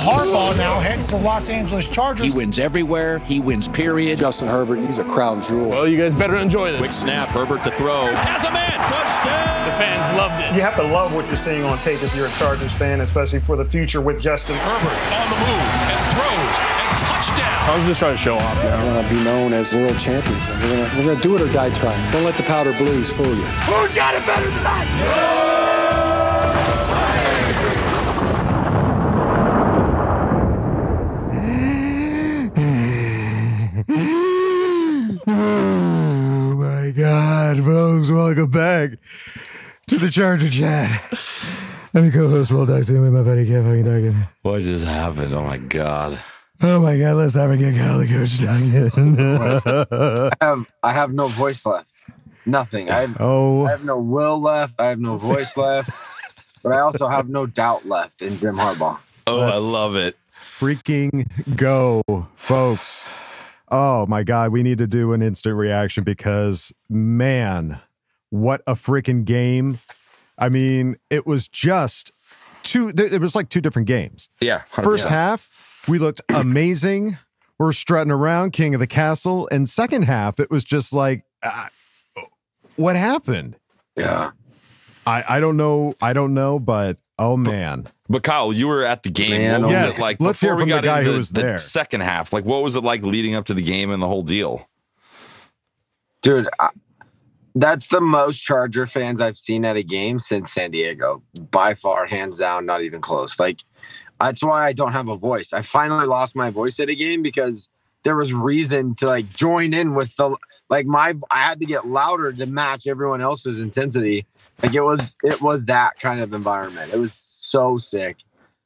Harbaugh now heads to the Los Angeles Chargers. He wins everywhere. He wins, period. Justin Herbert, he's a crown jewel. Well, you guys better enjoy this. Quick snap, Herbert to throw. Has a man, touchdown! The fans loved it. You have to love what you're seeing on tape if you're a Chargers fan, especially for the future with Justin Herbert on the move and throws and touchdown. I was just trying to show off now. We're going to be known as world champions, and we're going to do it or die trying. Don't let the powder blues fool you. Who's got it better than that? Oh my God, folks, welcome back to the Charger Chat. I'm your co-host, Will Duxton, with my buddy Kev fucking Duggan. What just happened? Oh my God. Oh my God, let's have a get Kyle Coach Duggan. I have no voice left. Nothing. I have no will left. I have no voice left. But I also have no doubt left in Jim Harbaugh. Oh, I love it. Freaking go, folks. Oh my God, we need to do an instant reaction because, man, what a freaking game. I mean, it was just it was like two different games. Yeah. First half, we looked amazing. We're strutting around, king of the castle. And second half, it was just like, what happened? Yeah. I don't know, but oh man. But Kyle, you were at the game. Man, what was yes. it like? Let's hear from the guy who was the there. Second half, like what was it like leading up to the game and the whole deal? Dude, that's the most Charger fans I've seen at a game since San Diego. By far, hands down, not even close. Like, that's why I don't have a voice. I finally lost my voice at a game because there was reason to like join in with the I had to get louder to match everyone else's intensity. Like it was that kind of environment. It was so sick.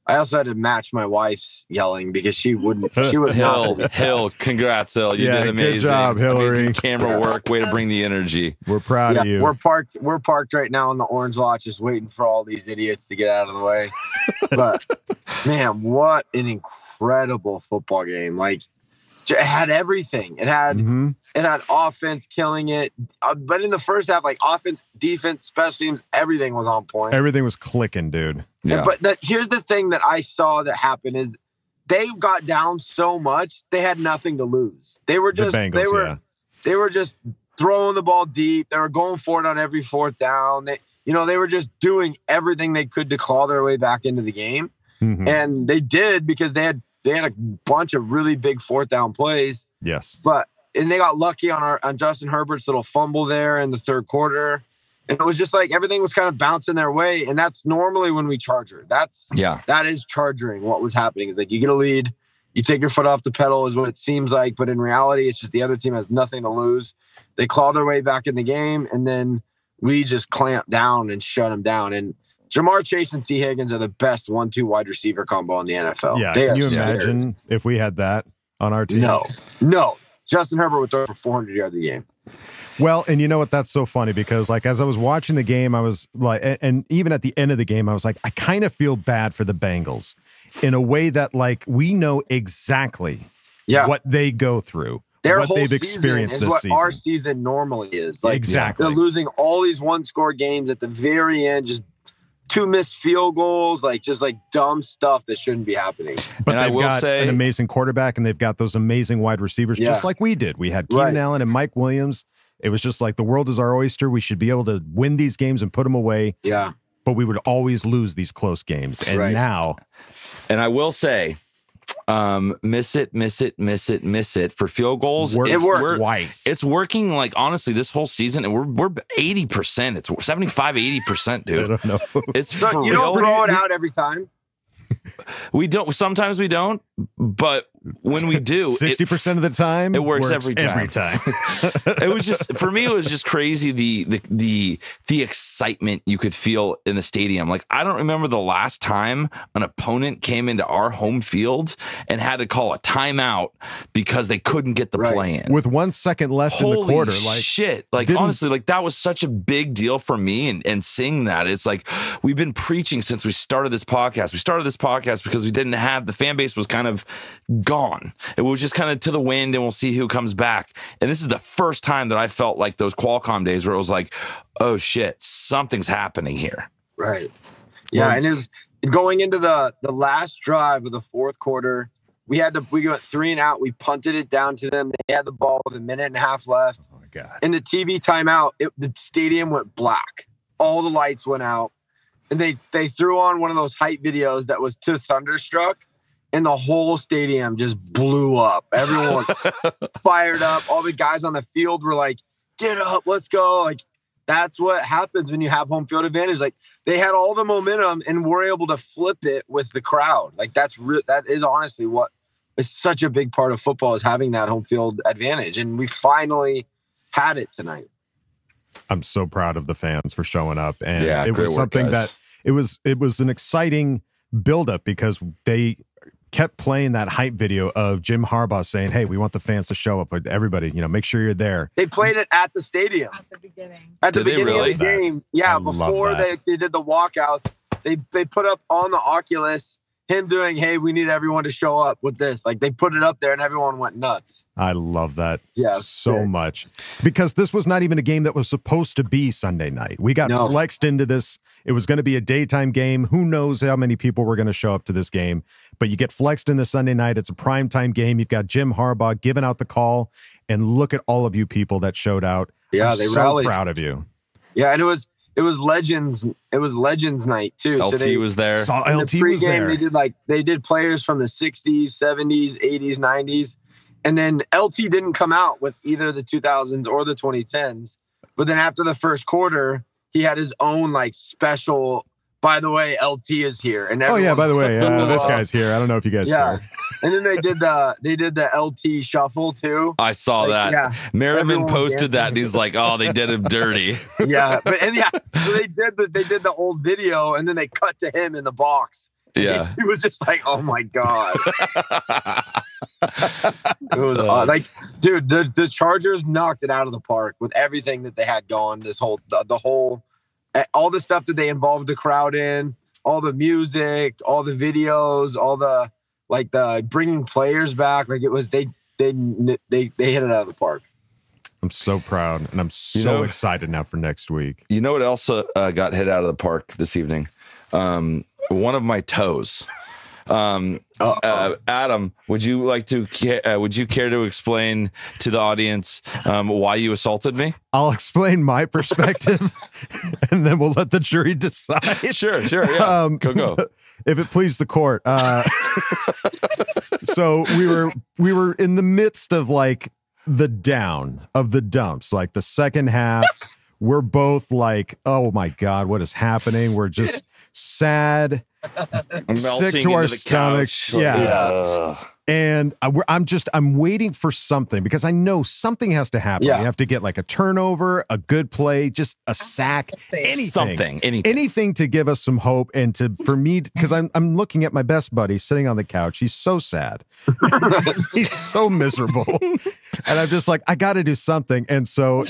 I also had to match my wife's yelling because she was Hill, congrats, Hill. You did amazing. Good job, Hillary. Amazing camera work. Way to bring the energy. We're proud of you. We're parked right now in the orange lot, just waiting for all these idiots to get out of the way. But man, what an incredible football game! Like, it had everything. It had offense killing it, but in the first half, like offense, defense, special teams, everything was on point. Everything was clicking, dude. Yeah. But here's the thing that I saw that happen is they got down so much they had nothing to lose. They were just the Bengals, they were just throwing the ball deep. They were going for it on every fourth down. They were just doing everything they could to claw their way back into the game, and they did because they had a bunch of really big fourth down plays. Yes, and they got lucky on Justin Herbert's little fumble there in the third quarter. And it was just like everything was kind of bouncing their way. And that's normally when we charger. That is charging. What was happening is like you get a lead, you take your foot off the pedal is what it seems like. But in reality, it's just the other team has nothing to lose. They claw their way back in the game. And then we just clamp down and shut them down. And Jamar Chase and T. Higgins are the best 1-2 wide receiver combo in the NFL. Yeah. Can you imagine if we had that on our team? No. Justin Herbert would throw for 400 yards a game. Well, and you know what? That's so funny because, like, as I was watching the game, I was like, and even at the end of the game, I was like, I kind of feel bad for the Bengals in a way that, like, we know exactly what they go through, what they've experienced this season. Our season normally is. Like, exactly. They're losing all these one-score games at the very end, just 2 missed field goals, just dumb stuff that shouldn't be happening. But they've got an amazing quarterback, and they've got those amazing wide receivers, just like we did. We had Keenan Allen and Mike Williams. It was just like the world is our oyster. We should be able to win these games and put them away. Yeah. But we would always lose these close games. And now. And I will say, miss it for field goals. It worked twice. It's working, like, honestly, this whole season, and we're 80%. It's 75-80%, dude. I don't know. It's for you don't throw it out every time. We don't. Sometimes we don't, but when we do, 60% of the time, it works every time. It was just, for me, it was just crazy the excitement you could feel in the stadium. Like, I don't remember the last time an opponent came into our home field and had to call a timeout because they couldn't get the play in with 1 second left in the quarter. Like, shit. Like, honestly, like, that was such a big deal for me. And seeing that, it's like we've been preaching since we started this podcast. We started this podcast because we didn't have the fan base was kind of gone. It was just kind of to the wind, and we'll see who comes back. And this is the first time that I felt like those Qualcomm days where it was like, oh shit, something's happening here. Right. Yeah, and going into the last drive of the fourth quarter, we went 3 and out. We punted it down to them. They had the ball with a minute and a half left. Oh my God. In the TV timeout, the stadium went black. All the lights went out. And they threw on one of those hype videos that was to Thunderstruck, and the whole stadium just blew up. Everyone was fired up. All the guys on the field were like, get up, let's go. Like, that's what happens when you have home field advantage. Like, they had all the momentum and were able to flip it with the crowd. Like, that is honestly what is such a big part of football, is having that home field advantage. And we finally had it tonight. I'm so proud of the fans for showing up. And Yeah, it was something that it was an exciting buildup, because they kept playing that hype video of Jim Harbaugh saying, hey, we want the fans to show up. But everybody, make sure you're there. They played it at the stadium. At the beginning. At the Did they beginning really? of the game. Yeah, before they did the walkouts, they put up on the Oculus him doing, hey, we need everyone to show up with this. Like, they put it up there and everyone went nuts. I love that so sick. Much, because this was not even a game that was supposed to be Sunday night. We got flexed into this. It was going to be a daytime game. Who knows how many people were going to show up to this game, but you get flexed into Sunday night. It's a primetime game. You've got Jim Harbaugh giving out the call, and look at all of you people that showed out. Yeah, they rallied. Proud of you. Yeah, and it was Legends. It was Legends night too. LT was there. LT was there. They did players from the 60s, 70s, 80s, 90s. And then LT didn't come out with either the 2000s or the 2010s. But then after the first quarter, he had his own special, by the way, LT is here. And oh yeah, by the way, this guy's here. I don't know if you guys care. And then they did the LT shuffle too. I saw that. Yeah. Merriman posted that, and he's like, "Oh, they did him dirty." Yeah, so they did the old video, and then they cut to him in the box. Yeah, he was just like, "Oh my God." It was dude, the Chargers knocked it out of the park with everything that they had going. This whole all the stuff that they involved the crowd in, all the music, all the videos, all the the bringing players back. Like, it was they hit it out of the park. I'm so proud, and I'm so excited now for next week. You know what else got hit out of the park this evening? One of my toes. Adam, would you care to explain to the audience why you assaulted me? I'll explain my perspective, and then we'll let the jury decide. Sure, yeah. Go. If it please the court. So we were in the midst of the down of the dumps, the second half. We're both like, oh my God, what is happening? We're just sad, sick to our stomachs. Yeah. And I'm waiting for something, because I know something has to happen. Yeah. You have to get a turnover, a good play, just a sack, anything to give us some hope. And for me, because I'm looking at my best buddy sitting on the couch. He's so sad. He's so miserable. And I'm just like, I got to do something. And so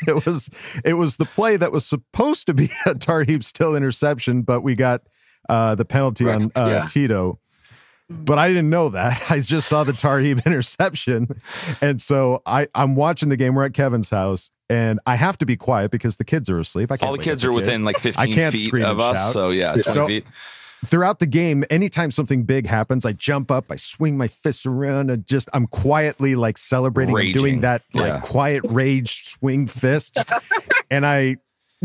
it was the play that was supposed to be a Tarheeb Still interception, but we got the penalty on Tito. But I didn't know that. I just saw the Tarheeb interception. And so I'm watching the game. We're at Kevin's house, and I have to be quiet because the kids are asleep. All the kids are within 15 feet of us. Shout. So yeah, 20 feet. Throughout the game, anytime something big happens, I jump up, I swing my fists around, and I'm quietly celebrating and doing that quiet rage swing fist. And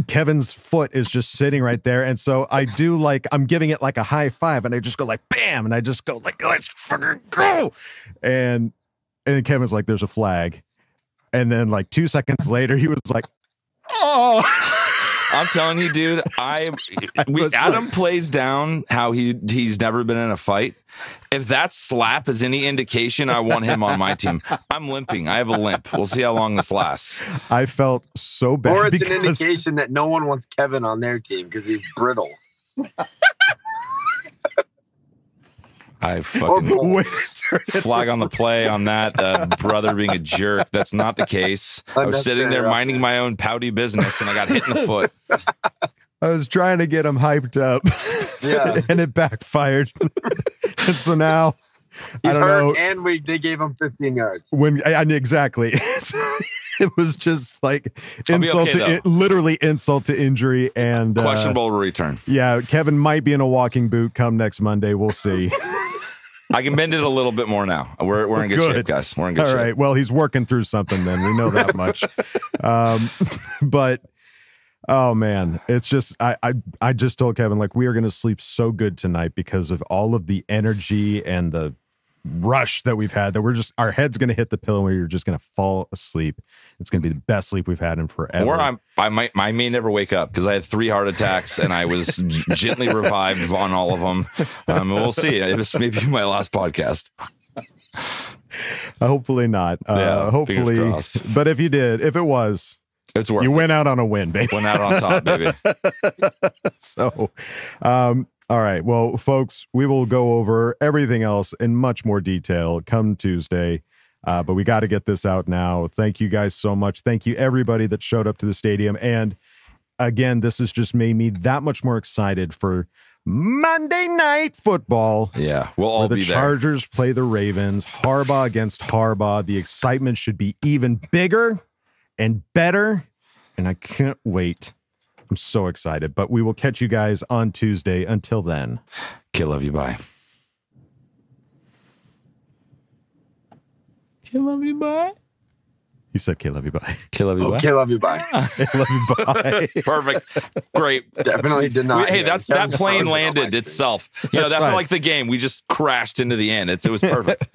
Kevin's foot is just sitting right there. And so I do I'm giving it a high five, and I just go bam. And I just go let's fucking go. And then Kevin's like, there's a flag. And then 2 seconds later, he was like, oh. I'm telling you, dude, Adam plays down how he's never been in a fight. If that slap is any indication, I want him on my team. I'm limping. I have a limp. We'll see how long this lasts. I felt so bad. Or it's an indication that no one wants Kevin on their team because he's brittle. I fucking flag on the play on that brother being a jerk. That's not the case. I was sitting there minding my own pouty business, and I got hit in the foot. I was trying to get him hyped up, and it backfired. And so now I don't know. And they gave him 15 yards. Exactly. It was just like literally insult to injury and questionable return. Yeah, Kevin might be in a walking boot come next Monday. We'll see. I can bend it a little bit more now. We're in good shape, guys. We're in good shape. All right. Well, he's working through something then. We know that much. But oh man, it's just I just told Kevin, like, we are going to sleep so good tonight because of all of the energy and the rush that we've had, that our head's going to hit the pillow and you're just going to fall asleep. It's going to be the best sleep we've had in forever. Or I may never wake up because I had 3 heart attacks and I was gently revived on all of them. We'll see. This may be my last podcast. Hopefully not. Hopefully, but if you did, if it was, it's worth you went out on a win, baby. Went out on top, baby. So, all right. Well, folks, we will go over everything else in much more detail come Tuesday. But we got to get this out now. Thank you guys so much. Thank you, everybody that showed up to the stadium. And again, this has just made me that much more excited for Monday Night Football. Yeah, we'll all be there. The Chargers play the Ravens. Harbaugh against Harbaugh. The excitement should be even bigger and better. And I can't wait. I'm so excited, but we will catch you guys on Tuesday. Until then, Kid, love you, bye. Kid, love you, bye. He said, Kid, love you, bye. Kid, love you, bye. Kid, love you, bye. Kid, love you, bye. Perfect. Great. Definitely did not. Hey, that plane landed itself. You know, that felt like the game. We just crashed into the end. It was perfect.